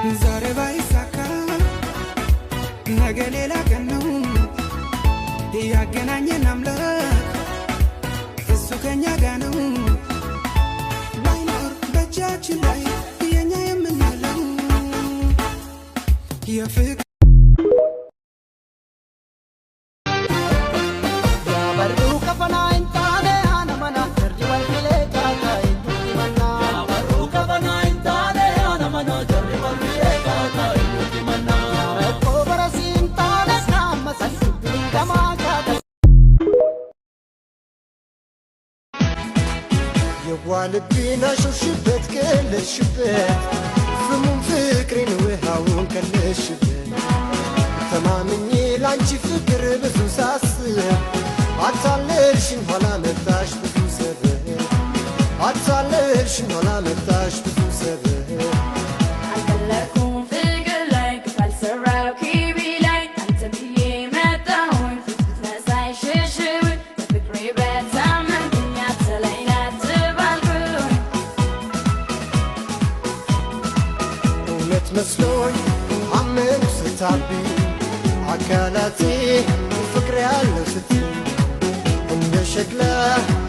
ዛሬ ባይሳካ ነገ ሌላ ቀን ነው ያገናኘን አምላክ እሱ ከኛ ጋር ነው ባይኖር በእጃችን ላይ የኛ የምንለው የፍቅር والبينا شوشبت كل الشبات فمون فكرين وهاون كل الشبات تمامني لانشي فكر بزو ساسر عطالرشن ولا متاش بزو سبه عطالرشن ولا متاش بزو سبه مسلوي عمك ستعبي عكالاتي فكري على ستي من شكله